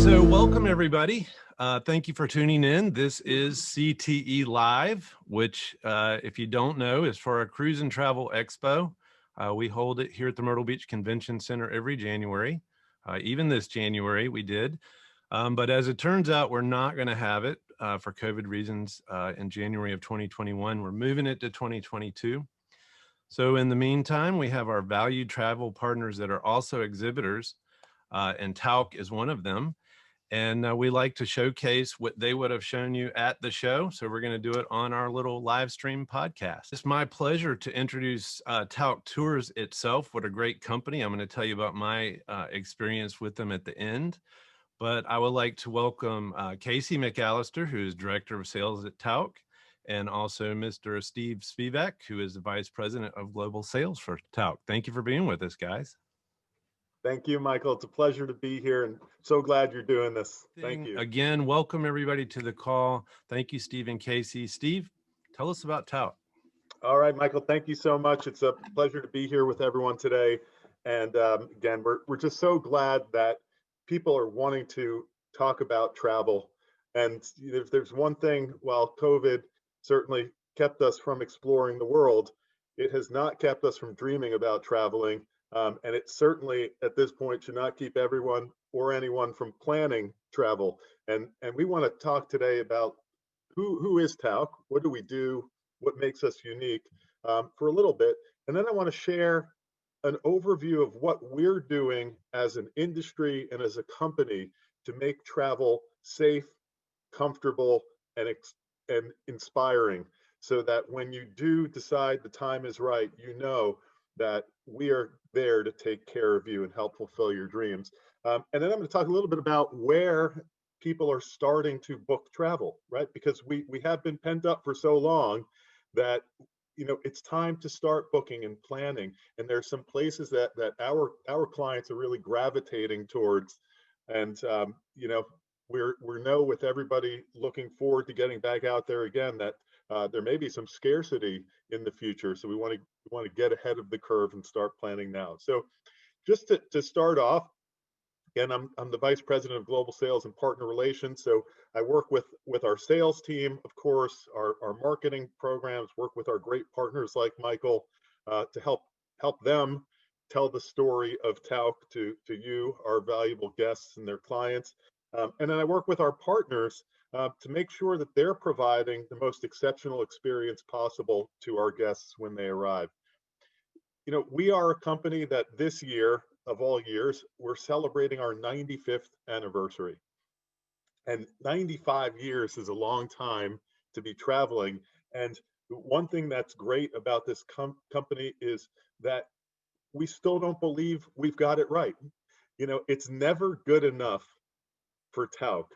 So welcome everybody. Thank you for tuning in. This is CTE Live, which if you don't know is for our Cruise and Travel Expo. We hold it here at the Myrtle Beach Convention Center every January. Even this January we did. But as it turns out, we're not going to have it for COVID reasons in January of 2021. We're moving it to 2022. So in the meantime, we have our valued travel partners that are also exhibitors, and Tauck is one of them. And we like to showcase what they would have shown you at the show. So we're going to do it on our little live stream podcast. It's my pleasure to introduce Tauck Tours itself. What a great company. I'm going to tell you about my experience with them at the end. But I would like to welcome Kaci McAllister, who is Director of Sales at Tauck, and also Mr. Steve Spivak, who is the Vice President of Global Sales for Tauck. Thank you for being with us, guys. Thank you, Michael. It's a pleasure to be here and so glad you're doing this. Thank you. Again, welcome everybody to the call. Thank you, Steve and Kaci. Steve, tell us about Tauck. All right, Michael, thank you so much. It's a pleasure to be here with everyone today. And again, we're just so glad that people are wanting to talk about travel. And if there's one thing, while COVID certainly kept us from exploring the world, it has not kept us from dreaming about traveling. And it certainly, at this point, should not keep everyone or anyone from planning travel. And we want to talk today about who is Tauck, what do we do, what makes us unique for a little bit. And then I want to share an overview of what we're doing as an industry and as a company to make travel safe, comfortable, and inspiring, so that when you do decide the time is right, you know that we are there to take care of you and help fulfill your dreams. And then I'm going to talk a little bit about where people are starting to book travel, right? Because we have been pent up for so long that it's time to start booking and planning. And there's some places that our clients are really gravitating towards. And we know with everybody looking forward to getting back out there again that there may be some scarcity in the future. So we want to get ahead of the curve and start planning now. So just to start off, again, I'm the Vice President of Global Sales and Partner Relations. So I work with our sales team, of course, our marketing programs, work with our great partners like Michael to help them tell the story of Tauck to you, our valuable guests and their clients. And then I work with our partners to make sure that they're providing the most exceptional experience possible to our guests when they arrive. We are a company that this year, of all years, we're celebrating our 95th anniversary. And 95 years is a long time to be traveling. And one thing that's great about this company is that we still don't believe we've got it right. It's never good enough for Tauck.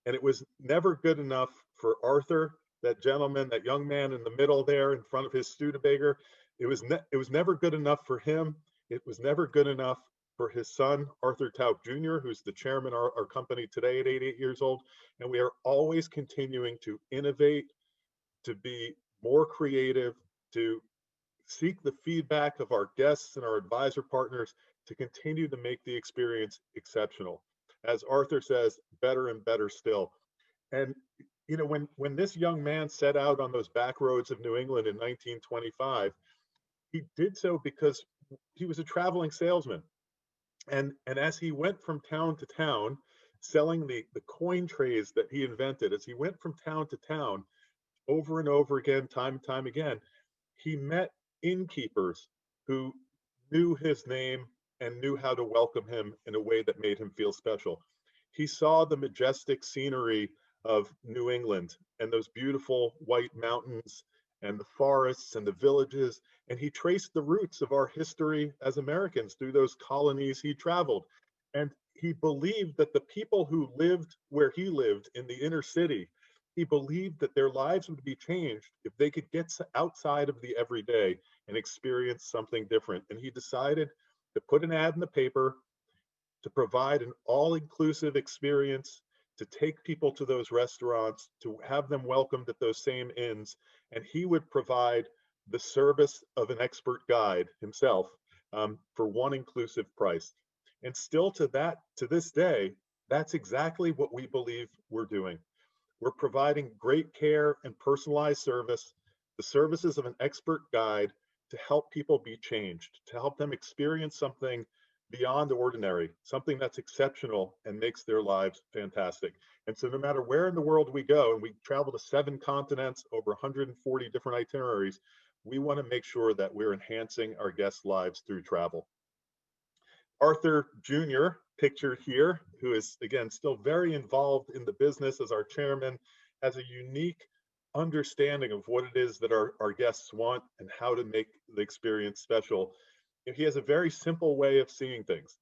And it was never good enough for Arthur, that gentleman, that young man in the middle there in front of his Studebaker. It was never good enough for him. It was never good enough for his son, Arthur Tauck Jr., who's the chairman of our company today at 88 years old. And we are always continuing to innovate, to be more creative, to seek the feedback of our guests and our advisor partners to continue to make the experience exceptional. As Arthur says, better and better still. And when this young man set out on those back roads of New England in 1925, he did so because he was a traveling salesman. And as he went from town to town, selling the coin trays that he invented, as he went from town to town over and over again, time and time again, he met innkeepers who knew his name and knew how to welcome him in a way that made him feel special. He saw the majestic scenery of New England and those beautiful white mountains and the forests and the villages, and he traced the roots of our history as Americans through those colonies he traveled. And he believed that the people who lived where he lived in the inner city, he believed that their lives would be changed if they could get outside of the everyday and experience something different. And he decided to put an ad in the paper, to provide an all-inclusive experience, to take people to those restaurants, to have them welcomed at those same inns, and he would provide the service of an expert guide himself for one inclusive price. And still to this day, That's exactly what we believe we're doing. We're providing great care and personalized service, the services of an expert guide to help people be changed, to help them experience something beyond ordinary, something that's exceptional and makes their lives fantastic. And so no matter where in the world we go, and we travel to 7 continents, over 140 different itineraries, we want to make sure that we're enhancing our guests' lives through travel. Arthur Jr., pictured here, who is, again, still very involved in the business as our chairman, has a unique understanding of what it is that our guests want and how to make the experience special. And he has a very simple way of seeing things,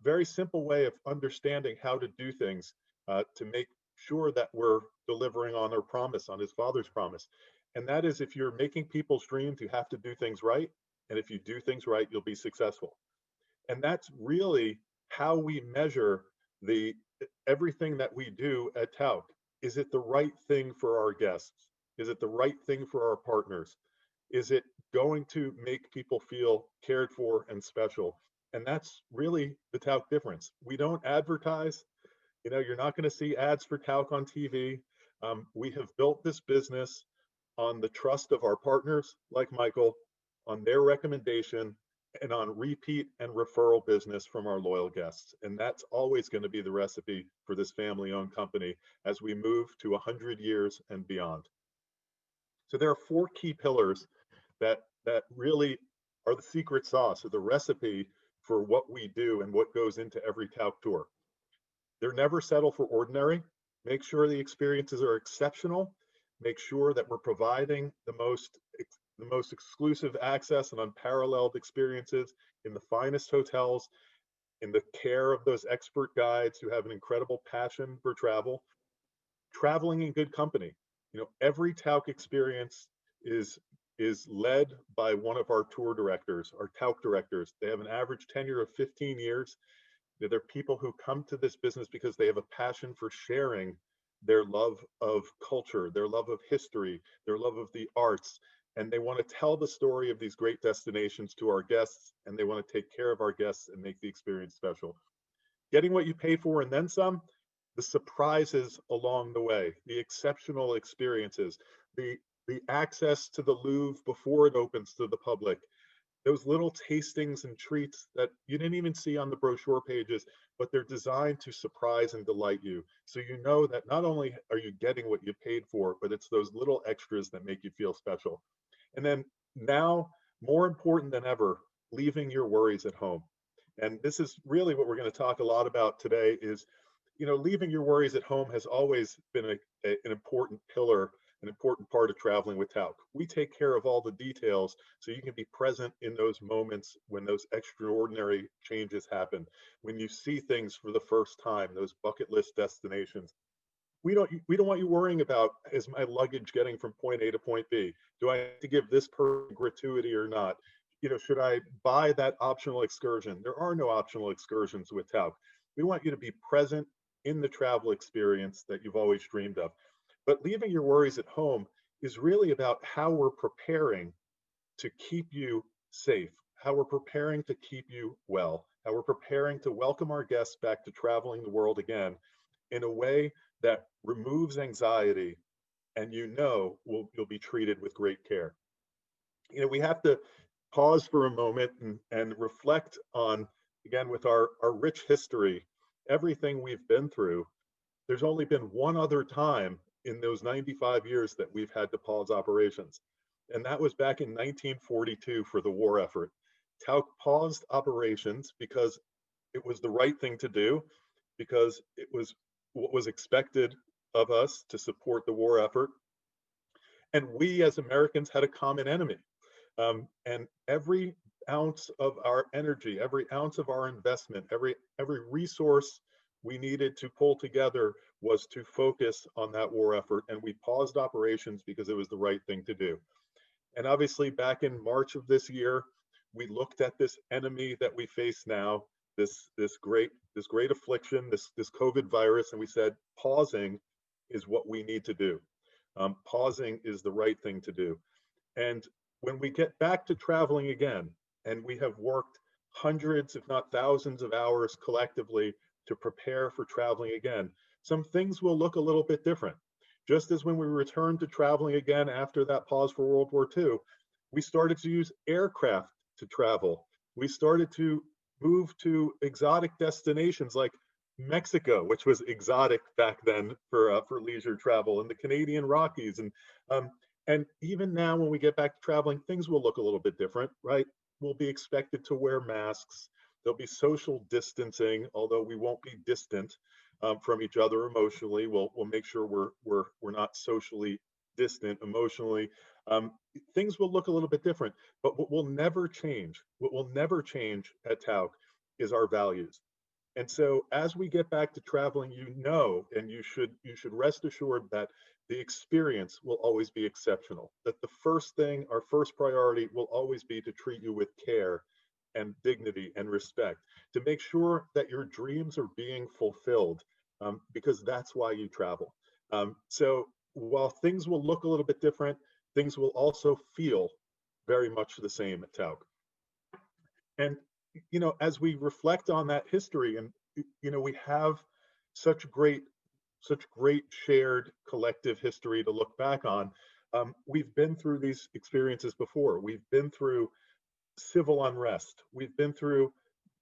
very simple way of understanding how to do things to make sure that we're delivering on our promise, on his father's promise. And that is, if you're making people's dreams, you have to do things right. And if you do things right, you'll be successful. And that's really how we measure the everything that we do at Tauck. Is it the right thing for our guests? Is it the right thing for our partners? Is it going to make people feel cared for and special? And that's really the Tauck difference. We don't advertise. You know, you're not going to see ads for Tauck on TV. We have built this business on the trust of our partners, like Michael, on their recommendation, and on repeat and referral business from our loyal guests. And that's always going to be the recipe for this family-owned company as we move to 100 years and beyond. So there are 4 key pillars that really are the secret sauce, or the recipe for what we do and what goes into every Tauck tour. They're never settle for ordinary. Make sure the experiences are exceptional. Make sure that we're providing the most exclusive access and unparalleled experiences in the finest hotels, in the care of those expert guides who have an incredible passion for travel, traveling in good company. You know, every Tauck experience is led by one of our tour directors, our Tauck directors. They have an average tenure of 15 years. They're people who come to this business because they have a passion for sharing their love of culture, their love of history, their love of the arts, and they want to tell the story of these great destinations to our guests, and they want to take care of our guests and make the experience special. Getting what you pay for and then some, the surprises along the way, the exceptional experiences, the access to the Louvre before it opens to the public, those little tastings and treats that you didn't even see on the brochure pages, but they're designed to surprise and delight you. So you know that not only are you getting what you paid for, but it's those little extras that make you feel special. And then now, more important than ever, leaving your worries at home. And this is really what we're going to talk a lot about today is, you know, leaving your worries at home has always been an important pillar, an important part of traveling with Tauck. We take care of all the details so you can be present in those moments when those extraordinary changes happen, when you see things for the first time, those bucket list destinations. We don't want you worrying about, is my luggage getting from point A to point B? Do I have to give this person gratuity or not? You know, should I buy that optional excursion? There are no optional excursions with Tauck. We want you to be present in the travel experience that you've always dreamed of. But leaving your worries at home is really about how we're preparing to keep you safe, how we're preparing to keep you well, how we're preparing to welcome our guests back to traveling the world again in a way that removes anxiety, and you'll be treated with great care. You know, we have to pause for a moment and reflect on, again, with our rich history, everything we've been through. There's only been one other time in those 95 years that we've had to pause operations. And that was back in 1942 for the war effort. Tauck paused operations because it was the right thing to do, because it was what was expected of us to support the war effort. And we as Americans had a common enemy. And every ounce of our energy, every ounce of our investment, every resource we needed to pull together was to focus on that war effort. And we paused operations because it was the right thing to do. And obviously back in March of this year, we looked at this enemy that we face now, this great affliction, this COVID virus, and we said pausing is what we need to do. Pausing is the right thing to do. And when we get back to traveling again, and we have worked hundreds, if not thousands of hours collectively to prepare for traveling again. Some things will look a little bit different. Just as when we returned to traveling again after that pause for World War II, we started to use aircraft to travel. We started to move to exotic destinations like Mexico, which was exotic back then for leisure travel, and the Canadian Rockies, um, and even now when we get back to traveling, things will look a little bit different, right? We'll be expected to wear masks. There'll be social distancing, although we won't be distant from each other emotionally. We'll make sure we're not socially distant emotionally. Um, Things will look a little bit different, but what will never change at Tauck is our values. And so as we get back to traveling, and you should rest assured that the experience will always be exceptional. That the first thing, our first priority will always be to treat you with care and dignity and respect, to make sure that your dreams are being fulfilled, because that's why you travel. So while things will look a little bit different, things will also feel very much the same at Tauck. And as we reflect on that history, and we have such great such great shared collective history to look back on. We've been through these experiences before. We've been through civil unrest. We've been through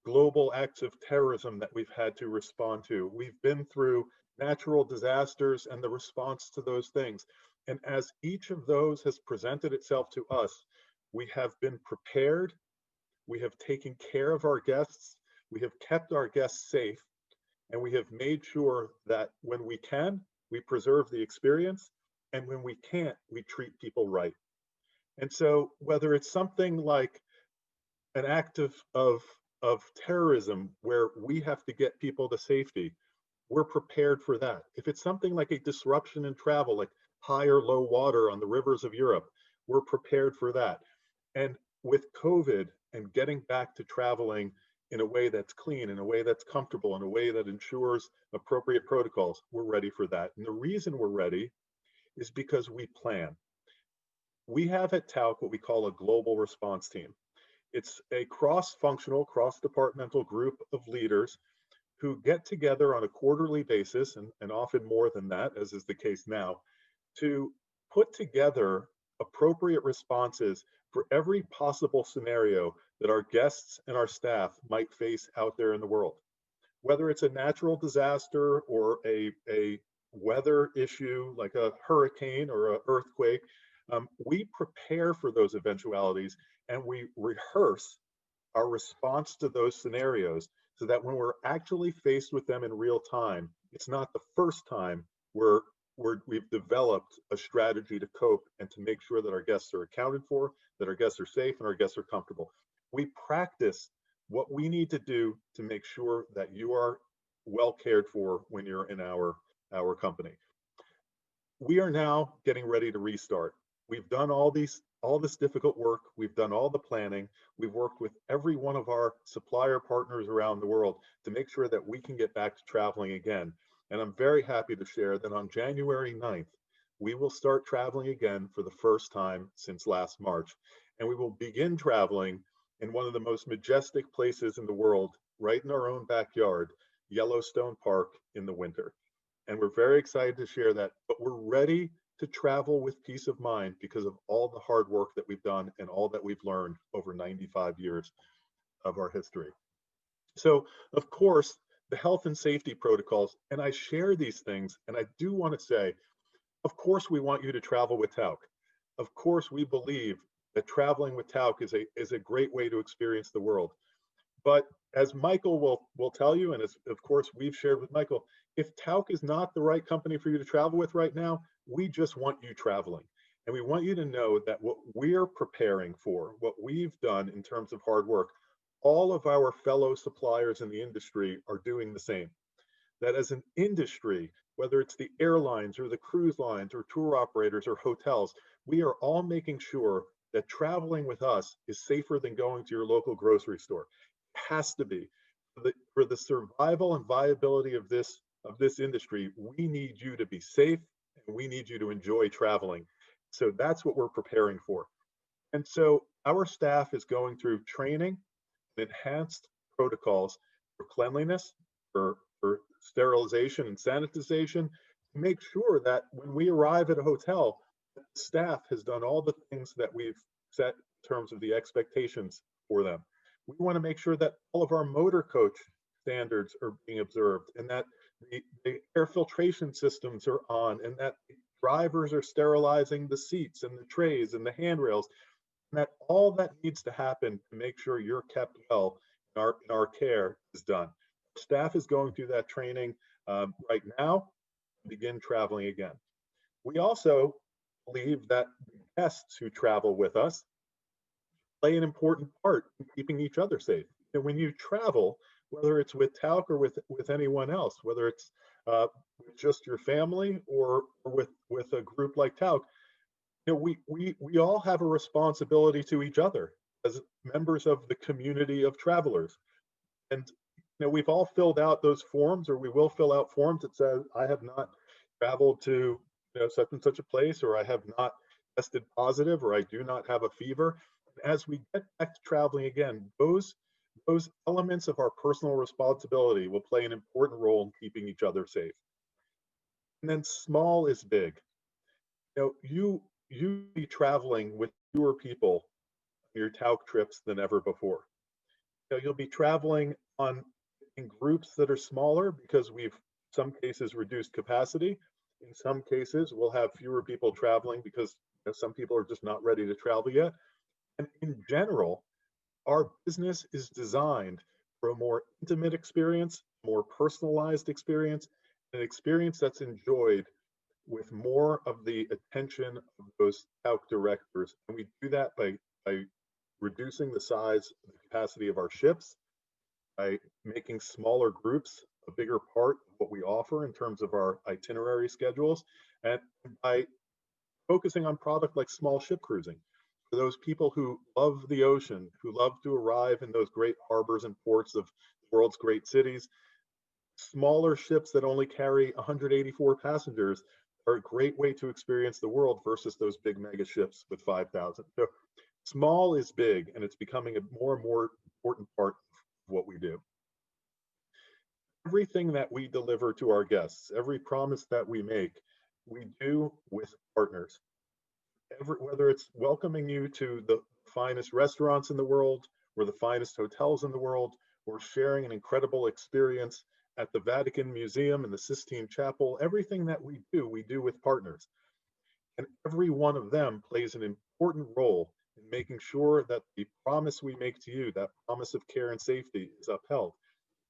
global acts of terrorism that we've had to respond to. We've been through natural disasters and the response to those things. And as each of those has presented itself to us, we have been prepared, we have taken care of our guests, we have kept our guests safe, and we have made sure that when we can, we preserve the experience, and when we can't, we treat people right. And so whether it's something like an act of terrorism where we have to get people to safety, we're prepared for that. If it's something like a disruption in travel, like high or low water on the rivers of Europe, we're prepared for that. And with COVID and getting back to traveling in a way that's clean, in a way that's comfortable, in a way that ensures appropriate protocols, we're ready for that. And the reason we're ready is because we plan. We have at Tauck what we call a global response team. It's a cross-functional, cross-departmental group of leaders who get together on a quarterly basis, and often more than that, as is the case now, to put together appropriate responses for every possible scenario that our guests and our staff might face out there in the world. Whether it's a natural disaster or a weather issue like a hurricane or an earthquake, we prepare for those eventualities and we rehearse our response to those scenarios so that when we're actually faced with them in real time, it's not the first time we've developed a strategy to cope and to make sure that our guests are accounted for, that our guests are safe, and our guests are comfortable. We practice what we need to do to make sure that you are well cared for when you're in our company. We are now getting ready to restart. We've done all this difficult work. We've done all the planning. We've worked with every one of our supplier partners around the world to make sure that we can get back to traveling again. And I'm very happy to share that on January 9th, we will start traveling again for the first time since last March. And we will begin traveling in one of the most majestic places in the world, right in our own backyard, Yellowstone Park, in the winter. And we're very excited to share that, but we're ready to travel with peace of mind because of all the hard work that we've done and all that we've learned over 95 years of our history. So, of course, the health and safety protocols, and I share these things, and I do want to say, of course, we want you to travel with Tauck. Of course, we believe that traveling with Tauck is a great way to experience the world. But as Michael will tell you, and as of course we've shared with Michael, if Tauck is not the right company for you to travel with right now, we just want you traveling. And we want you to know that what we're preparing for, what we've done in terms of hard work, all of our fellow suppliers in the industry are doing the same. That as an industry, whether it's the airlines or the cruise lines or tour operators or hotels, we are all making sure that traveling with us is safer than going to your local grocery store. It has to be. For the survival and viability of this industry, we need you to be safe and we need you to enjoy traveling. So that's what we're preparing for. And so our staff is going through training and enhanced protocols for cleanliness, for for sterilization and sanitization, to make sure that when we arrive at a hotel, the staff has done all the things that we've set in terms of the expectations for them. We want to make sure that all of our motor coach standards are being observed, and that the air filtration systems are on, and that the drivers are sterilizing the seats and the trays and the handrails, and that all that needs to happen to make sure you're kept well in our care is done. Staff is going through that training right now to begin traveling again. We also believe that guests who travel with us play an important part in keeping each other safe. And when you travel, whether it's with Tauck or with anyone else, whether it's with just your family or with a group like Tauck, we all have a responsibility to each other as members of the community of travelers. And we've all filled out those forms, or we will fill out forms that says, I have not traveled to such and such a place, or I have not tested positive, or I do not have a fever. As we get back to traveling again, those elements of our personal responsibility will play an important role in keeping each other safe. And then small is big. You be traveling with fewer people on your Tauck trips than ever before. You'll be traveling in groups that are smaller because we've, in some cases, reduced capacity. In some cases, we'll have fewer people traveling because some people are just not ready to travel yet. And in general, our business is designed for a more intimate experience, more personalized experience, an experience that's enjoyed with more of the attention of those Tauck directors. And we do that by reducing the size, the capacity of our ships, by making smaller groups a bigger part of what we offer in terms of our itinerary schedules, and by focusing on product like small ship cruising. For those people who love the ocean, who love to arrive in those great harbors and ports of the world's great cities, smaller ships that only carry 184 passengers are a great way to experience the world versus those big mega ships with 5,000. So small is big, and it's becoming a more and more important part of what we do. Everything that we deliver to our guests, every promise that we make, we do with partners. Whether it's welcoming you to the finest restaurants in the world, or the finest hotels in the world, or sharing an incredible experience at the Vatican Museum and the Sistine Chapel, everything that we do with partners. And every one of them plays an important role in making sure that the promise we make to you, that promise of care and safety, is upheld.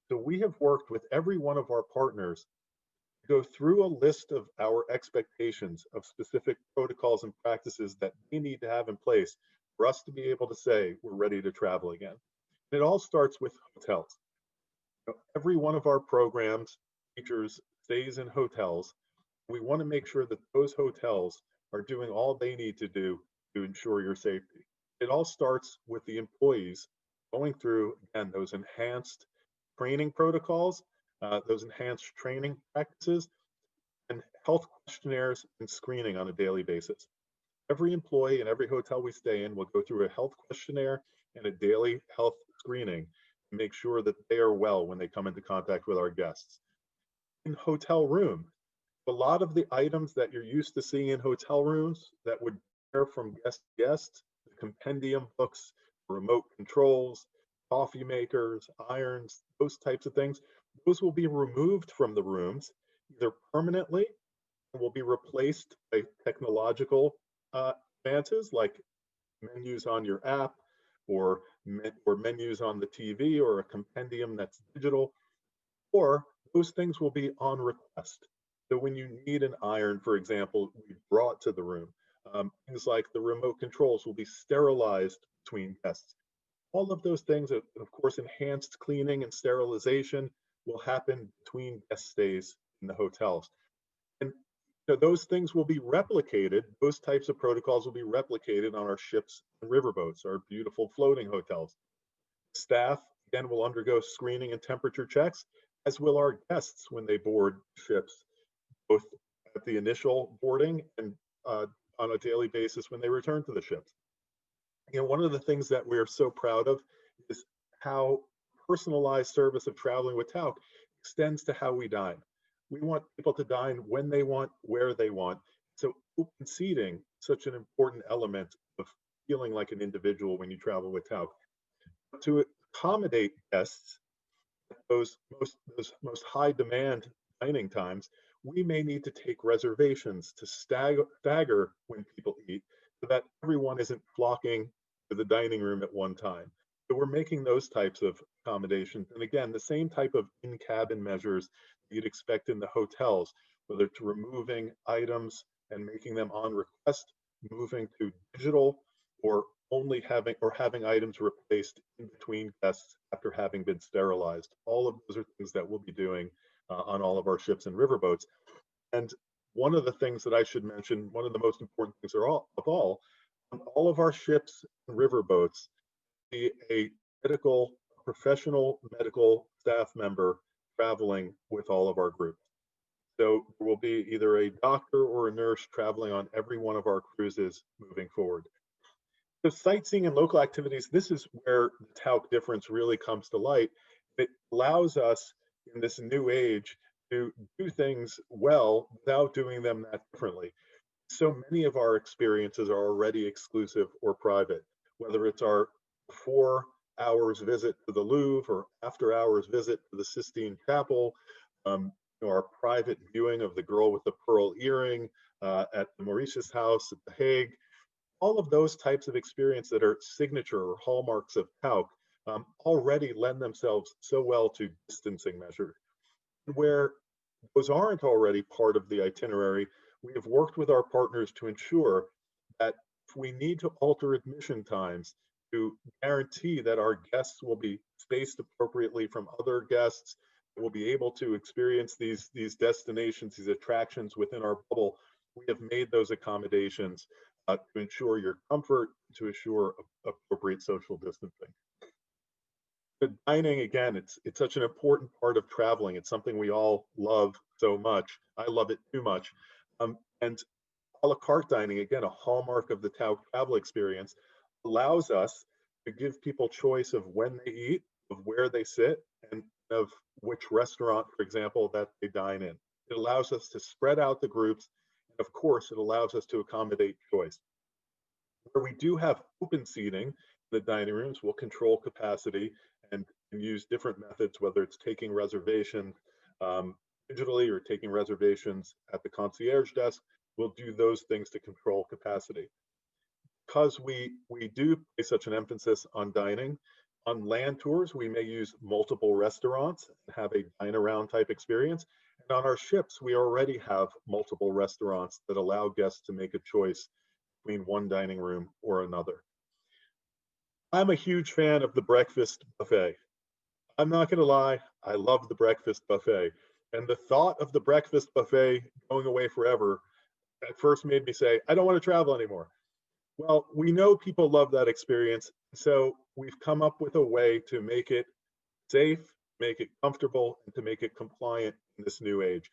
So we have worked with every one of our partners to go through a list of our expectations of specific protocols and practices that we need to have in place for us to be able to say we're ready to travel again. And it all starts with hotels. Every one of our programs features stays in hotels. We want to make sure that those hotels are doing all they need to do to ensure your safety. It all starts with the employees going through, again, those enhanced training protocols, those enhanced training practices, and health questionnaires and screening on a daily basis. Every employee in every hotel we stay in will go through a health questionnaire and a daily health screening to make sure that they are well when they come into contact with our guests. In hotel room, a lot of the items that you're used to seeing in hotel rooms that would vary from guest to guest, the compendium books, remote controls, coffee makers, irons, those types of things, those will be removed from the rooms either permanently and will be replaced by technological advances like menus on your app, or menus on the TV, or a compendium that's digital, or those things will be on request. So when you need an iron, for example, we brought to the room. Things like the remote controls will be sterilized between guests. All of those things, of course, enhanced cleaning and sterilization will happen between guest stays in the hotels. And those things will be replicated, those types of protocols will be replicated on our ships and riverboats, our beautiful floating hotels. Staff, again, will undergo screening and temperature checks, as will our guests when they board ships, both at the initial boarding and on a daily basis when they return to the ships. One of the things that we're so proud of is how personalized service of traveling with Tauck extends to how we dine. We want people to dine when they want, where they want. So open seating, such an important element of feeling like an individual when you travel with Tauck. To accommodate guests, those most high demand dining times, we may need to take reservations to stagger when people eat so that everyone isn't flocking to the dining room at one time. So we're making those types of accommodations. And again, the same type of in-cabin measures you'd expect in the hotels, whether it's removing items and making them on request, moving to digital, or only having items replaced in between guests after having been sterilized. All of those are things that we'll be doing on all of our ships and riverboats. And one of the things that I should mention, one of the most important things of all, on all of our ships and riverboats, be a medical, professional medical staff member traveling with all of our groups. So there will be either a doctor or a nurse traveling on every one of our cruises moving forward. So sightseeing and local activities, this is where the Tauck difference really comes to light. It allows us in this new age to do things well without doing them that differently. So many of our experiences are already exclusive or private, whether it's our 4 hours visit to the Louvre or after hours visit to the Sistine Chapel, our private viewing of the girl with the pearl earring at the Mauritius House at The Hague. All of those types of experience that are signature or hallmarks of Tauck already lend themselves so well to distancing measures. Where those aren't already part of the itinerary, we have worked with our partners to ensure that if we need to alter admission times to guarantee that our guests will be spaced appropriately from other guests, will be able to experience these destinations, these attractions within our bubble, we have made those accommodations to ensure your comfort, to assure appropriate social distancing. The dining, again, it's such an important part of traveling. It's something we all love so much. I love it too much. And a la carte dining, again, a hallmark of the Tauck travel experience, allows us to give people choice of when they eat, of where they sit, and of which restaurant, for example, that they dine in. It allows us to spread out the groups. And of course, it allows us to accommodate choice. Where we do have open seating in the dining rooms, we'll control capacity and use different methods, whether it's taking reservations digitally or taking reservations at the concierge desk. We'll do those things to control capacity. Because we do place such an emphasis on dining, on land tours, we may use multiple restaurants and have a dine around type experience. And on our ships, we already have multiple restaurants that allow guests to make a choice between one dining room or another. I'm a huge fan of the breakfast buffet. I'm not going to lie, I love the breakfast buffet. And the thought of the breakfast buffet going away forever at first made me say, I don't want to travel anymore. Well, we know people love that experience. So we've come up with a way to make it safe, make it comfortable, and to make it compliant in this new age.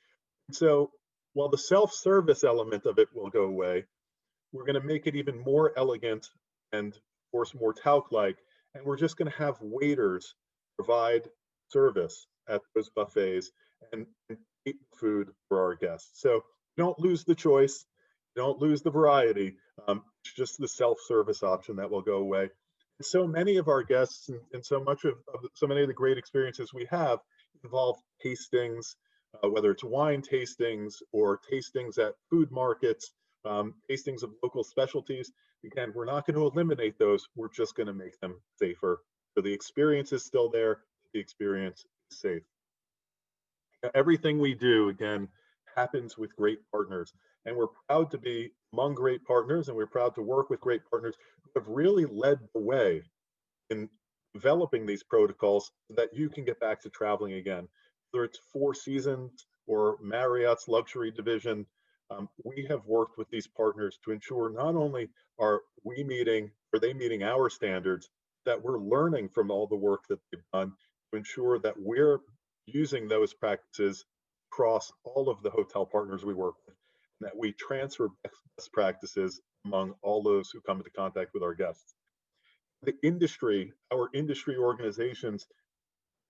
So while the self-service element of it will go away, we're going to make it even more elegant and, of course, more Tauck-like. And we're just going to have waiters provide service at those buffets and eat food for our guests. So don't lose the choice, don't lose the variety. It's just the self-service option that will go away. And so many of our guests and so many of the great experiences we have involve tastings, whether it's wine tastings or tastings at food markets, tastings of local specialties. Again, we're not going to eliminate those. We're just going to make them safer. So the experience is still there. The experience is safe. Everything we do, again, happens with great partners. And we're proud to be among great partners, and we're proud to work with great partners who have really led the way in developing these protocols so that you can get back to traveling again. Whether it's Four Seasons or Marriott's luxury division, we have worked with these partners to ensure not only are we meeting or they meeting our standards, that we're learning from all the work that they've done to ensure that we're using those practices across all of the hotel partners we work with, and that we transfer best practices among all those who come into contact with our guests. The industry, our industry organizations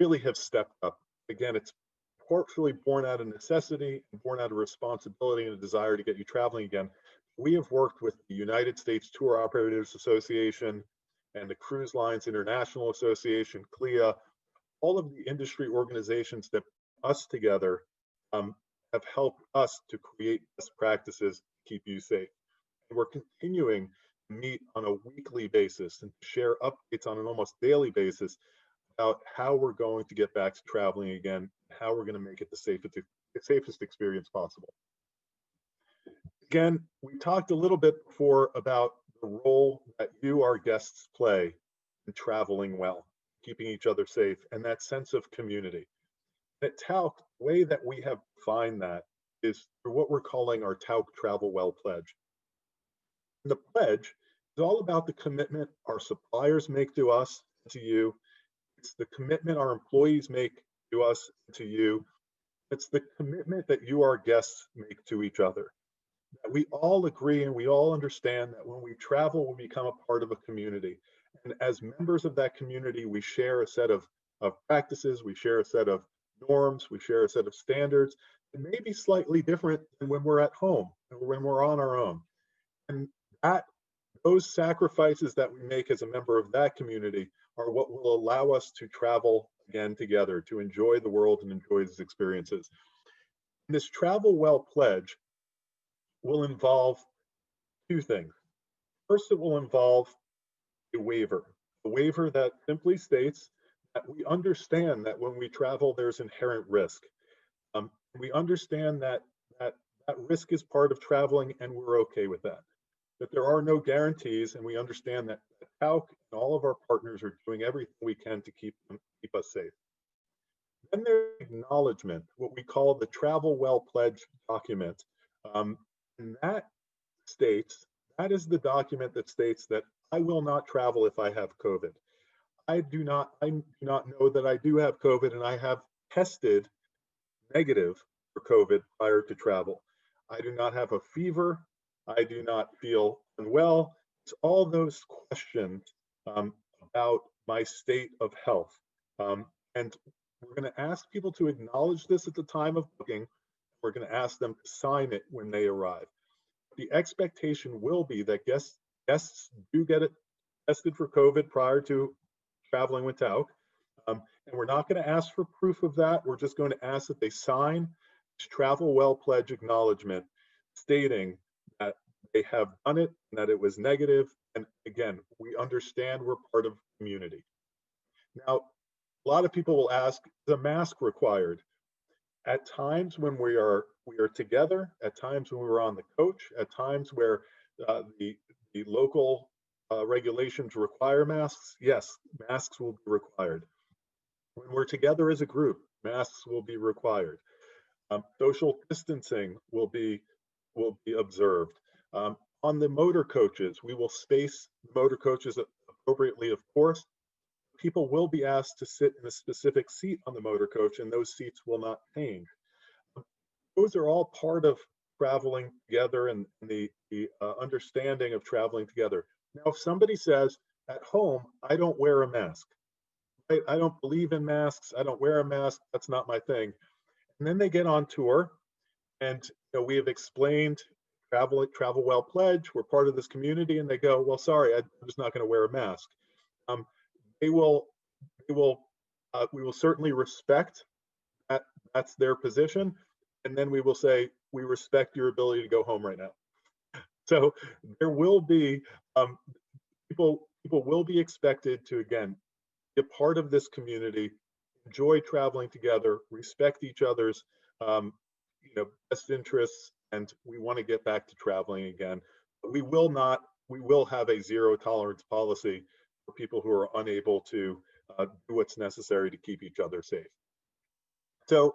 really have stepped up. Again, it's partially born out of necessity and born out of responsibility and a desire to get you traveling again. We have worked with the United States Tour Operators Association and the Cruise Lines International Association, CLIA, all of the industry organizations that put us together have helped us to create best practices to keep you safe. And we're continuing to meet on a weekly basis and share updates on an almost daily basis about how we're going to get back to traveling again, how we're going to make it the safest experience possible. Again, we talked a little bit before about the role that you, our guests, play in traveling well, keeping each other safe, and that sense of community. At Tauck, the way that we have defined that is through what we're calling our Tauck Travel Well Pledge. And the pledge is all about the commitment our suppliers make to us, to you. It's the commitment our employees make to us, to you. It's the commitment that you, our guests, make to each other. That we all agree and we all understand that when we travel, we become a part of a community. And as members of that community, we share a set of practices, we share a set of norms, we share a set of standards. It may be slightly different than when we're at home or when we're on our own. And those sacrifices that we make as a member of that community are what will allow us to travel again together, to enjoy the world and enjoy these experiences. And this Travel Well Pledge will involve two things. First, it will involve a waiver that simply states that we understand that when we travel, there's inherent risk. We understand that risk is part of traveling, and we're okay with that. That there are no guarantees, and we understand that Tauck and all of our partners are doing everything we can to keep us safe. Then there's acknowledgement, what we call the Travel Well Pledge document. And that is the document that states that I will not travel if I have COVID. I do not know that I do have COVID, and I have tested negative for COVID prior to travel. I do not have a fever. I do not feel unwell. It's all those questions about my state of health. And we're going to ask people to acknowledge this at the time of booking. We're going to ask them to sign it when they arrive. The expectation will be that guests do get it tested for COVID prior to traveling with Tauck. And we're not going to ask for proof of that. We're just going to ask that they sign this Travel Well Pledge acknowledgement stating that they have done it and that it was negative. And again, we understand we're part of the community. Now, a lot of people will ask, is a mask required? At times when we are together, at times when we're on the coach, at times where the local regulations require masks, yes, masks will be required. When we're together as a group, masks will be required. Social distancing will be observed. On the motor coaches, we will space motor coaches appropriately, of course. People will be asked to sit in a specific seat on the motor coach, and those seats will not change. Those are all part of traveling together and the understanding of traveling together. Now, if somebody says, at home, I don't wear a mask, right? I don't believe in masks, I don't wear a mask, that's not my thing. And then they get on tour, and we have explained Travel Well Pledge, we're part of this community, and they go, well, sorry, I'm just not going to wear a mask. We will certainly respect that. That's their position, and then we will say we respect your ability to go home right now. So there will be people will be expected to again be a part of this community, enjoy traveling together, respect each other's best interests, and we want to get back to traveling again. But we will have a zero tolerance policy for people who are unable to do what's necessary to keep each other safe. So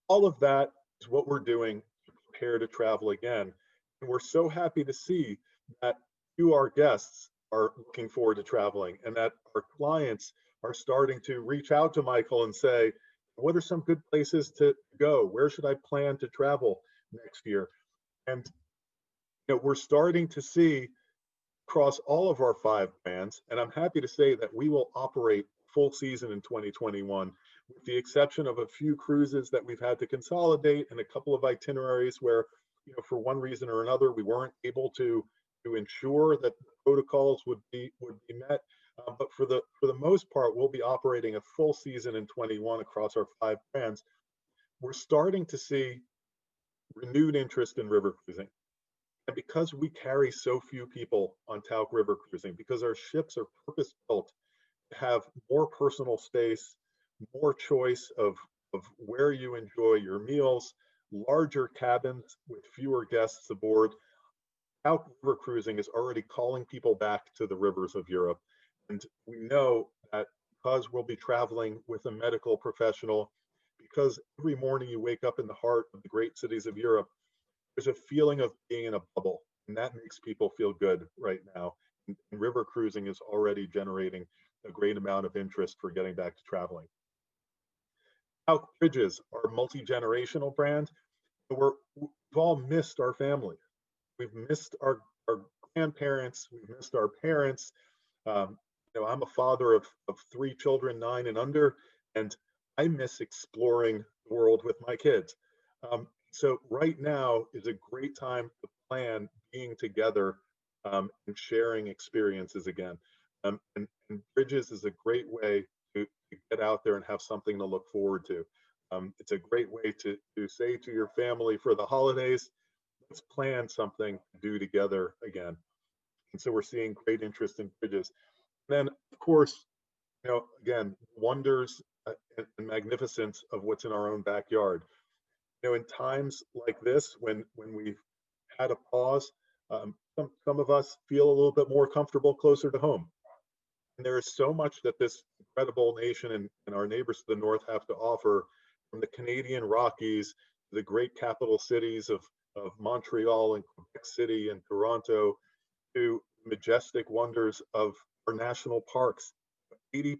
all of that is what we're doing to prepare to travel again. And we're so happy to see that you, our guests, are looking forward to traveling, and that our clients are starting to reach out to Michael and say, what are some good places to go? Where should I plan to travel next year? And we're starting to see across all of our 5 brands, and I'm happy to say that we will operate full season in 2021 with the exception of a few cruises that we've had to consolidate and a couple of itineraries where, for one reason or another, we weren't able to ensure that the protocols would be met. But for the most part, we'll be operating a full season in 21 across our 5 brands. We're starting to see renewed interest in river cruising. And because we carry so few people on Tauck River cruising, because our ships are purpose built to have more personal space, more choice of where you enjoy your meals, larger cabins with fewer guests aboard, Tauck River cruising is already calling people back to the rivers of Europe. And we know that because we'll be traveling with a medical professional, because every morning you wake up in the heart of the great cities of Europe, there's a feeling of being in a bubble, and that makes people feel good right now. And river cruising is already generating a great amount of interest for getting back to traveling. Tauck Bridges, our multi-generational brand, we've all missed our family. We've missed our grandparents. We've missed our parents. I'm a father of 3 children, 9 and under, and I miss exploring the world with my kids. So right now is a great time to plan being together and sharing experiences again. And Bridges is a great way to get out there and have something to look forward to. It's a great way to say to your family for the holidays, let's plan something to do together again. And so we're seeing great interest in Bridges. And then, of course, again, wonders and magnificence of what's in our own backyard. In times like this, when we've had a pause, some of us feel a little bit more comfortable closer to home. And there is so much that this incredible nation and our neighbors to the north have to offer, from the Canadian Rockies to the great capital cities of Montreal and Quebec City and Toronto, to majestic wonders of our national parks. 80%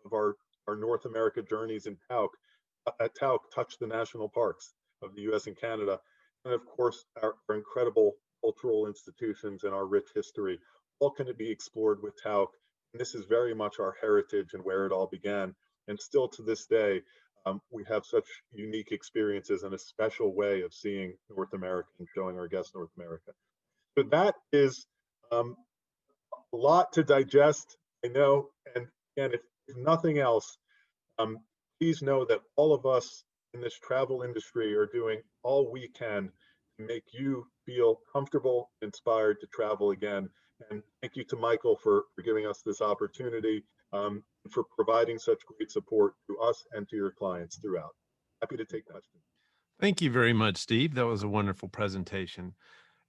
of our North America journeys at Tauck touch the national parks of the US and Canada. And of course, our incredible cultural institutions and our rich history, all can be explored with Tauck. And this is very much our heritage and where it all began. And still to this day, we have such unique experiences and a special way of seeing North America and showing our guests North America. So that is a lot to digest, I know. And if nothing else, please know that all of us in this travel industry are doing all we can to make you feel comfortable, inspired to travel again. And thank you to Michael for giving us this opportunity, for providing such great support to us and to your clients throughout. Happy to take questions. Thank you very much, Steve. That was a wonderful presentation.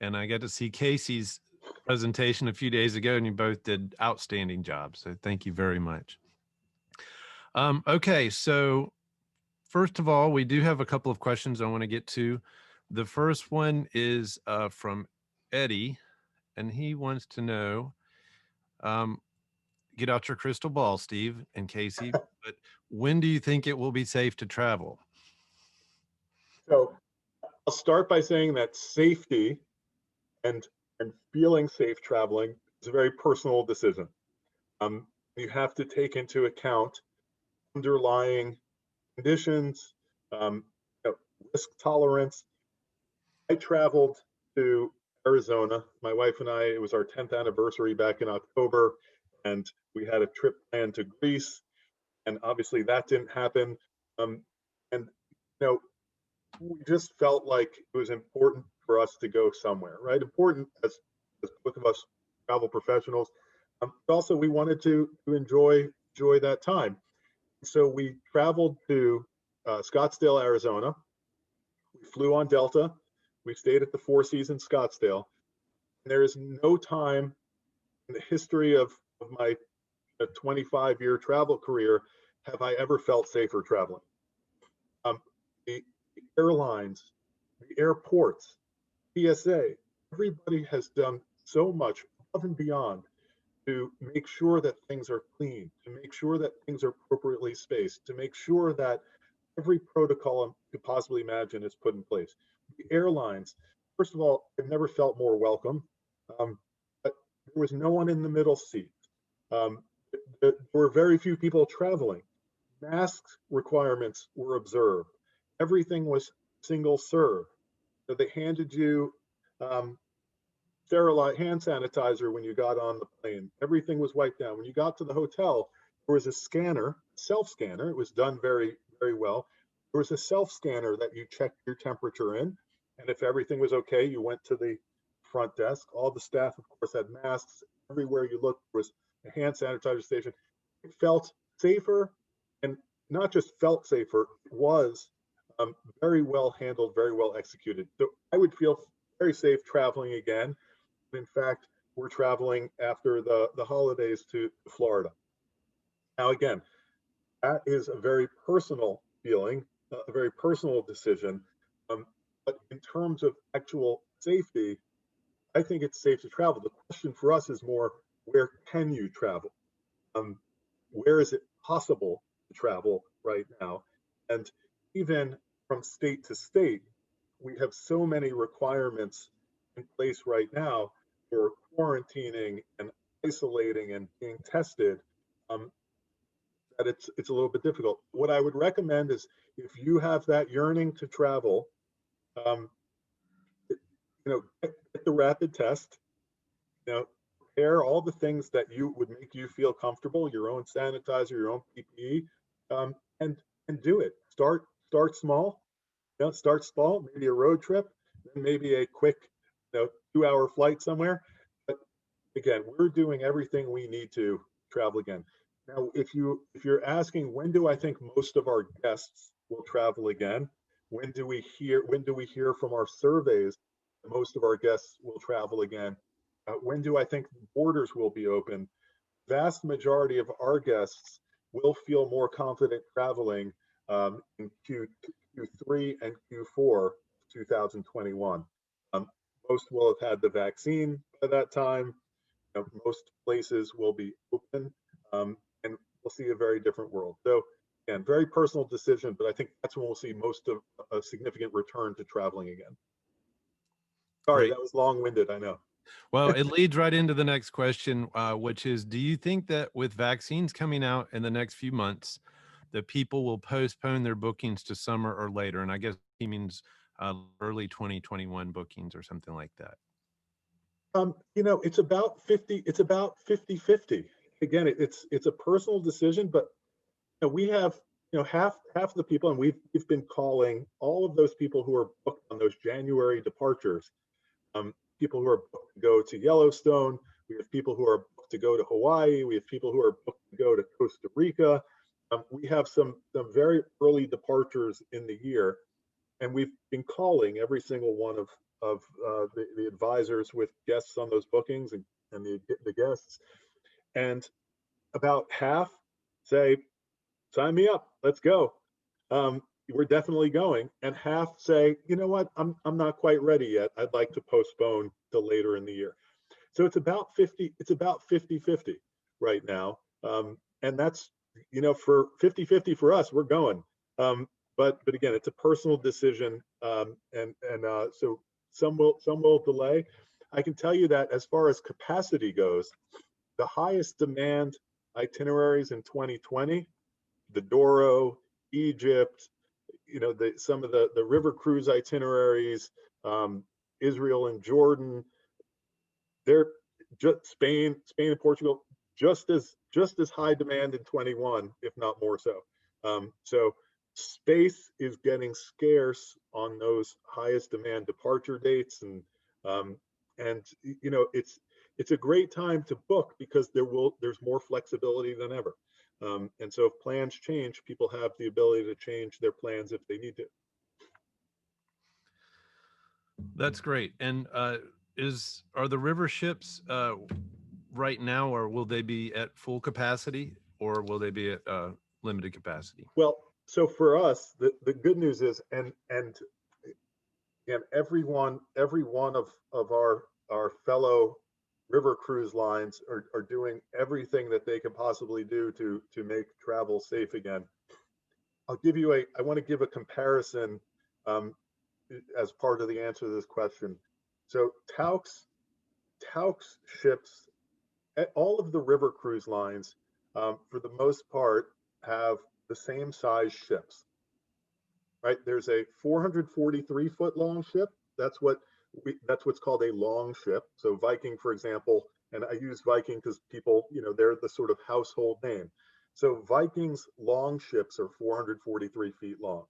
And I got to see Kaci's presentation a few days ago, and you both did outstanding jobs. So thank you very much. Okay, so first of all, we do have a couple of questions I want to get to. The first one is from Eddie, and he wants to know, get out your crystal ball, Steve and Kaci, but when do you think it will be safe to travel? So I'll start by saying that safety and feeling safe traveling is a very personal decision. You have to take into account underlying conditions, risk tolerance. I traveled to Arizona. My wife and I, it was our 10th anniversary back in October, and we had a trip planned to Greece, and obviously that didn't happen. And we just felt like it was important for us to go somewhere, right? Important as both of us travel professionals. But also, we wanted to enjoy that time. So we traveled to Scottsdale, Arizona. We flew on Delta. We stayed at the Four Seasons Scottsdale. And there is no time in the history of my 25-year travel career have I ever felt safer traveling. The airlines, the airports, TSA, everybody has done so much above and beyond to make sure that things are clean, to make sure that things are appropriately spaced, to make sure that every protocol you could possibly imagine is put in place. The airlines, first of all, I've never felt more welcome. But there was no one in the middle seat. There were very few people traveling. Mask requirements were observed. Everything was single serve. So they handed you um, sterilized hand sanitizer when you got on the plane. Everything was wiped down. When you got to the hotel, there was a scanner, self scanner. It was done very, very well. There was a self scanner that you checked your temperature in. And if everything was okay, you went to the front desk. All the staff, of course, had masks. Everywhere you looked, there was a hand sanitizer station. It felt safer, and not just felt safer, it was very well handled, very well executed. So I would feel very safe traveling again. In fact, we're traveling after the holidays to Florida. Now, again, that is a very personal feeling, a very personal decision. Um, but in terms of actual safety, I think it's safe to travel. The question for us is more, where can you travel? Um, where is it possible to travel right now? And even from state to state, we have so many requirements in place right now for quarantining and isolating and being tested, um, that it's a little bit difficult. What I would recommend is, if you have that yearning to travel, um, get the rapid test. Prepare all the things that you would make you feel comfortable, your own sanitizer, your own PPE, um, and do it. Start small. Start small. Maybe a road trip, then maybe a quick, 2-hour flight somewhere. But again, we're doing everything we need to travel again. Now, if you're asking, when do I think most of our guests will travel again? When do we hear from our surveys that most of our guests will travel again? When do I think borders will be open? Vast majority of our guests will feel more confident traveling in Q3 and Q4 2021. Um, most will have had the vaccine by that time. Most places will be open, and we'll see a very different world. So, again, very personal decision, but I think that's when we'll see most of a significant return to traveling again. Sorry, Great. that was long-winded, I know. Well, it leads right into the next question, which is, do you think that with vaccines coming out in the next few months, that people will postpone their bookings to summer or later? And I guess he means early 2021 bookings or something like that. It's about 50-50. Again, it's a personal decision, but we have half the people, and we've been calling all of those people who are booked on those January departures. People who are booked to go to Yellowstone. We have people who are booked to go to Hawaii. We have people who are booked to go to Costa Rica. We have some very early departures in the year, and we've been calling every single one of the advisors with guests on those bookings, and the guests, and about half say, sign me up, let's go. We're definitely going. And half say, you know what, I'm not quite ready yet, I'd like to postpone till later in the year. So it's about 50-50 right now. And that's, for 50-50 for us, we're going. But again, it's a personal decision. So some will delay. I can tell you that as far as capacity goes, the highest demand itineraries in 2020, the Doro, Egypt, some of the river cruise itineraries, Israel and Jordan, they're just Spain and Portugal, just as high demand in 21, if not more so. So space is getting scarce on those highest demand departure dates, and it's a great time to book because there's more flexibility than ever. And so if plans change, people have the ability to change their plans if they need to. That's great. And are the river ships right now, or will they be at full capacity, or will they be at limited capacity? Well, so for us, the good news is, and again, every one of our fellow river cruise lines are doing everything that they can possibly do to make travel safe again. I want to give a comparison as part of the answer to this question. So Tauck's ships, all of the river cruise lines, for the most part, have the same size ships, right? There's a 443-foot long ship. That's what's called a long ship. So Viking, for example, and I use Viking because people, they're the sort of household name. So Viking's long ships are 443 feet long.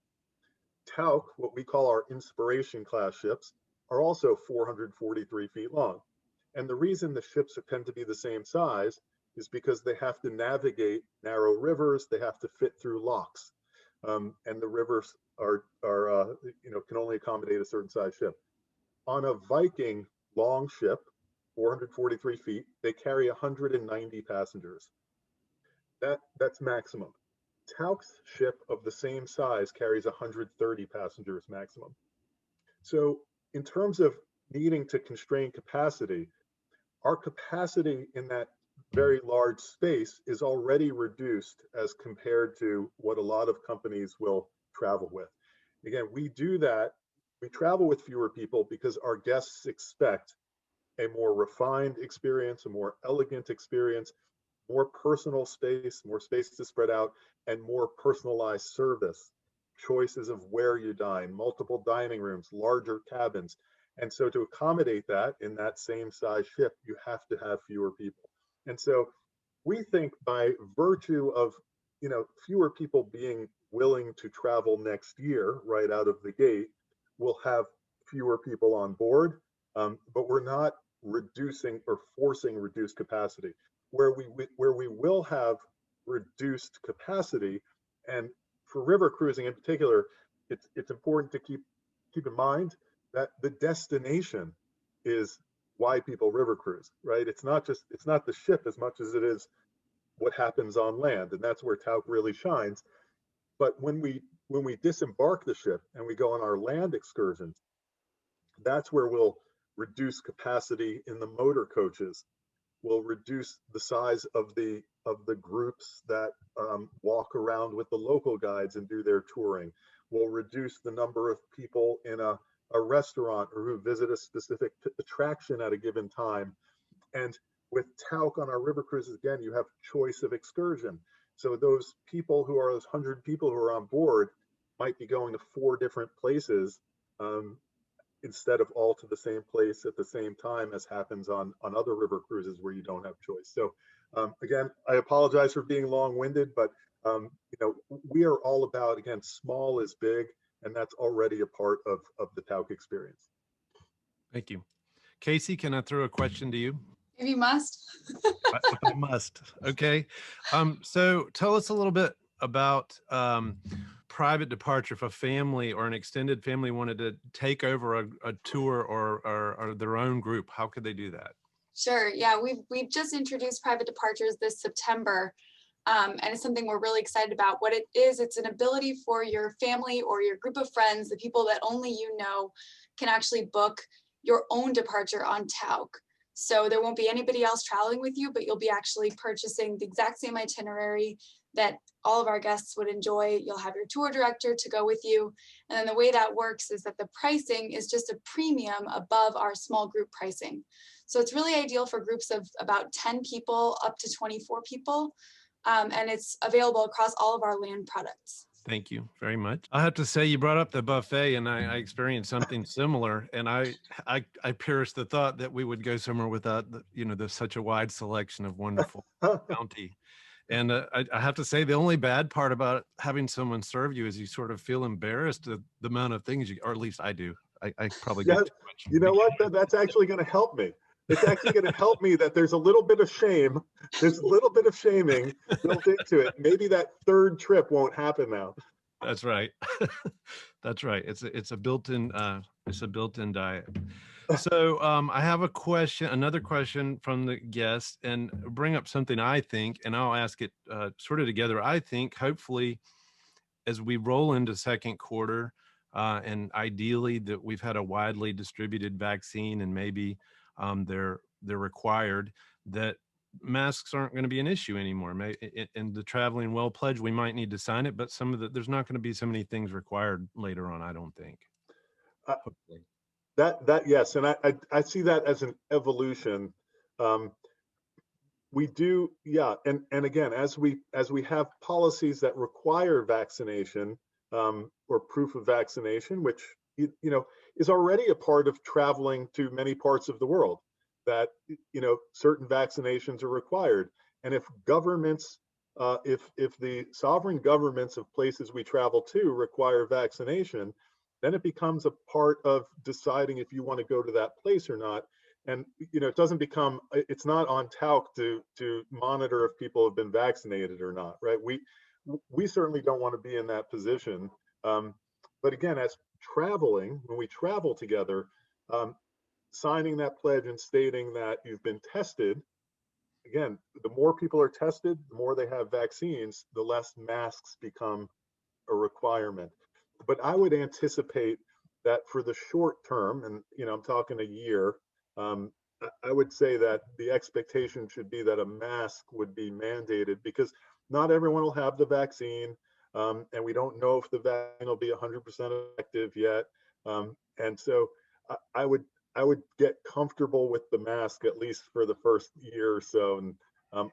Tauck, what we call our inspiration class ships, are also 443 feet long. And the reason the ships tend to be the same size is because they have to navigate narrow rivers, they have to fit through locks, and the rivers can only accommodate a certain size ship. On a Viking long ship, 443 feet, they carry 190 passengers. That's maximum. Tauck's ship of the same size carries 130 passengers maximum. So in terms of needing to constrain capacity, our capacity in that very large space is already reduced as compared to what a lot of companies will travel with. Again, we do that. We travel with fewer people because our guests expect a more refined experience, a more elegant experience, more personal space, more space to spread out, and more personalized service. Choices of where you dine, multiple dining rooms, larger cabins. And so to accommodate that in that same size ship, you have to have fewer people. And so we think by virtue of, fewer people being willing to travel next year right out of the gate, we'll have fewer people on board, but we're not reducing or forcing reduced capacity. Where we will have reduced capacity, and for river cruising in particular, it's important to keep in mind that the destination is why people river cruise, right? It's not the ship as much as it is what happens on land, and that's where Tauck really shines. But when we disembark the ship and we go on our land excursions, that's where we'll reduce capacity in the motor coaches. We'll reduce the size of the groups that walk around with the local guides and do their touring. We'll reduce the number of people in a restaurant or who visit a specific attraction at a given time. And with Tauck on our river cruises, again, you have choice of excursion. So those 100 people who are on board might be going to 4 different places, instead of all to the same place at the same time, as happens on other river cruises where you don't have choice. So again, I apologize for being long-winded, but we are all about, again, small is big, and that's already a part of the Tauck experience. Thank you. Kaci, can I throw a question to you? If you must. I must. Okay. So tell us a little bit about private departure. If a family or an extended family wanted to take over a tour or their own group, how could they do that? Sure. Yeah, we've just introduced private departures this September, and it's something we're really excited about. What it is, it's an ability for your family or your group of friends, the people that only you know, can actually book your own departure on Tauck. So there won't be anybody else traveling with you, but you'll be actually purchasing the exact same itinerary that all of our guests would enjoy. You'll have your tour director to go with you. And then the way that works is that the pricing is just a premium above our small group pricing. So it's really ideal for groups of about 10 people up to 24 people. And it's available across all of our land products. Thank you very much. I have to say, you brought up the buffet, and I experienced something similar, and I perished the thought that we would go somewhere without there's such a wide selection of wonderful bounty. And I have to say, the only bad part about having someone serve you is you sort of feel embarrassed at the amount of things or at least I do. I probably get too much. You know what? That's actually going to help me. It's actually going to help me that there's a little bit of shame. There's a little bit of shaming built into it. Maybe that third trip won't happen now. That's right. That's right. It's a built-in diet. So I have another question from the guest, and bring up something I think, and I'll ask it sort of together. I think hopefully as we roll into second quarter, and ideally that we've had a widely distributed vaccine, and maybe they're required, that masks aren't going to be an issue anymore. In the Traveling Well Pledge, we might need to sign it, but there's not going to be so many things required later on, I don't think. Hopefully. That yes, and I see that as an evolution. We do, yeah, and again, as we have policies that require vaccination or proof of vaccination, which is already a part of traveling to many parts of the world, that certain vaccinations are required, and if governments, if the sovereign governments of places we travel to require vaccination, then it becomes a part of deciding if you want to go to that place or not. And it doesn't become, it's not on Tauck to monitor if people have been vaccinated or not, right? We certainly don't want to be in that position. um, but again, as traveling, when we travel together, um, signing that pledge and stating that you've been tested, again, the more people are tested, the more they have vaccines, the less masks become a requirement. But I would anticipate that for the short term, and I'm talking a year, I would say that the expectation should be that a mask would be mandated, because not everyone will have the vaccine, and we don't know if the vaccine will be 100% effective yet. And so I would get comfortable with the mask at least for the first year or so, and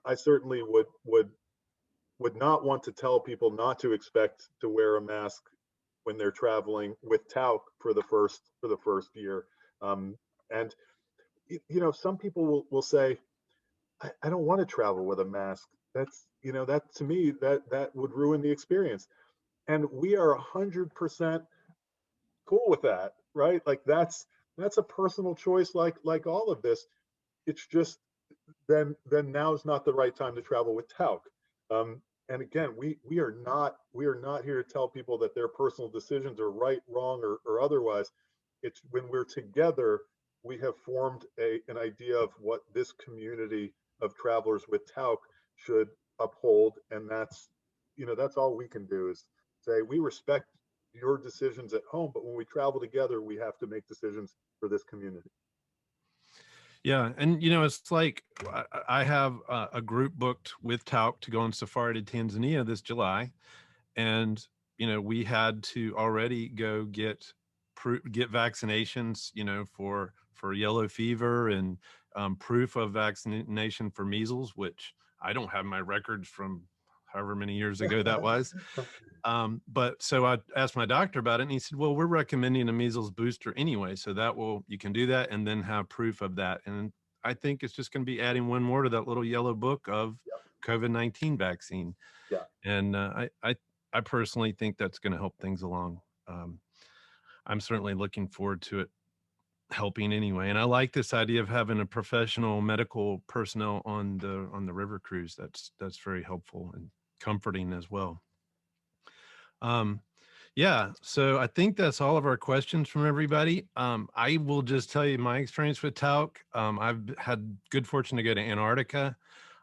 I certainly would not want to tell people not to expect to wear a mask when they're traveling with Tauck for the first year. And some people will say, I don't want to travel with a mask. That's that to me that would ruin the experience. And we are 100% cool with that, right? Like that's a personal choice, like all of this. It's just then now is not the right time to travel with Tauck. And again, we are not here to tell people that their personal decisions are right, wrong, or otherwise. It's when we're together, we have formed an idea of what this community of travelers with Tauck should uphold, and that's all we can do is say we respect your decisions at home, but when we travel together, we have to make decisions for this community. Yeah, and it's like I have a group booked with Tauck to go on safari to Tanzania this July, and we had to already go get vaccinations, for yellow fever, and proof of vaccination for measles, which I don't have my records from however many years ago that was. But so I asked my doctor about it, and he said, well, we're recommending a measles booster anyway. So you can do that and then have proof of that. And I think it's just going to be adding one more to that little yellow book of COVID-19 vaccine. Yeah. And I personally think that's going to help things along. I'm certainly looking forward to it helping anyway. And I like this idea of having a professional medical personnel on the river cruise. That's very helpful and comforting as well. Yeah, so I think that's all of our questions from everybody. I will just tell you my experience with Tauck. I've had good fortune to go to Antarctica,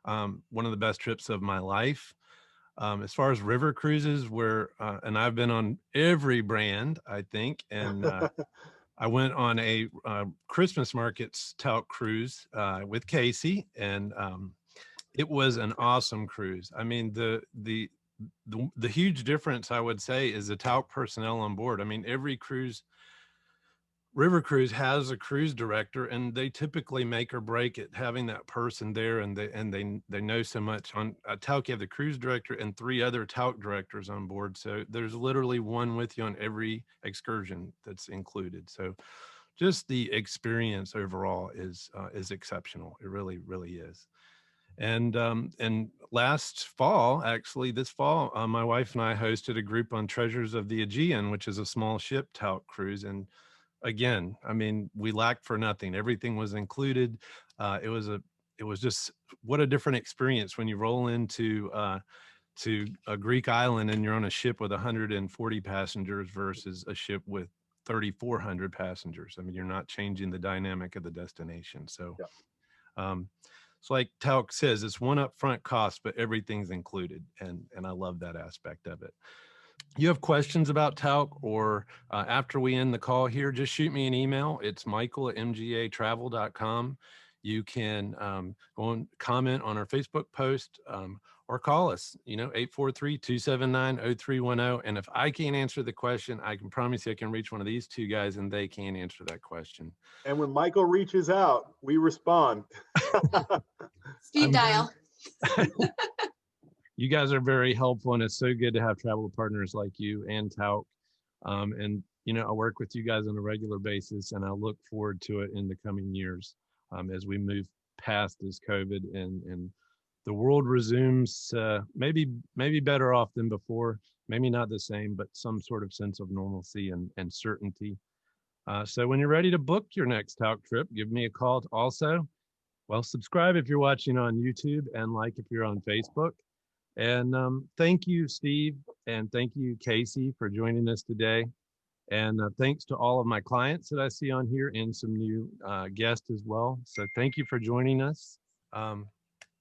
one of the best trips of my life. As far as river cruises, and I've been on every brand, I think, and I went on a Christmas markets Tauck cruise with Kaci, and it was an awesome cruise. I mean, the huge difference I would say is the Tauck personnel on board. I mean, every river cruise has a cruise director, and they typically make or break it having that person there, and they know so much. On Tauck, you have the cruise director and 3 other Tauck directors on board, so there's literally one with you on every excursion that's included. So just the experience overall is exceptional. It really, really is. And last fall, actually this fall, my wife and I hosted a group on Treasures of the Aegean, which is a small ship Tauck cruise. And again, I mean, we lacked for nothing. Everything was included. It was just what a different experience when you roll into to a Greek island and you're on a ship with 140 passengers versus a ship with 3,400 passengers. I mean, you're not changing the dynamic of the destination. So, it's like Tauck says, it's one upfront cost, but everything's included. And I love that aspect of it. You have questions about Tauck, or after we end the call here, just shoot me an email. It's michael@mgatravel.com. you can go and comment on our Facebook post or call us, 843-279-0310. And if I can't answer the question, I can promise you I can reach one of these two guys and they can answer that question. And when Michael reaches out, we respond. Speed dial. You guys are very helpful, and it's so good to have travel partners like you and Tauck. And I work with you guys on a regular basis, and I look forward to it in the coming years as we move past this COVID and the world resumes maybe better off than before, maybe not the same, but some sort of sense of normalcy and certainty. So when you're ready to book your next Tauck trip, give me a call. Also, subscribe if you're watching on YouTube and like if you're on Facebook. And thank you, Steve, and thank you, Kaci, for joining us today. And thanks to all of my clients that I see on here and some new guests as well. So thank you for joining us.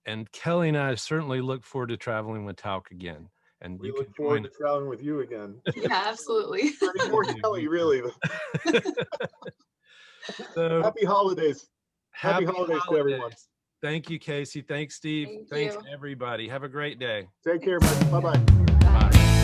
And Kelly and I certainly look forward to traveling with Tauck again. And we look forward to traveling with you again. Yeah, absolutely. More Kelly, really. So, happy holidays. Happy holidays to everyone. Thank you, Kaci. Thanks, Steve. Thanks, everybody. Have a great day. Take care, man. Bye-bye. Bye.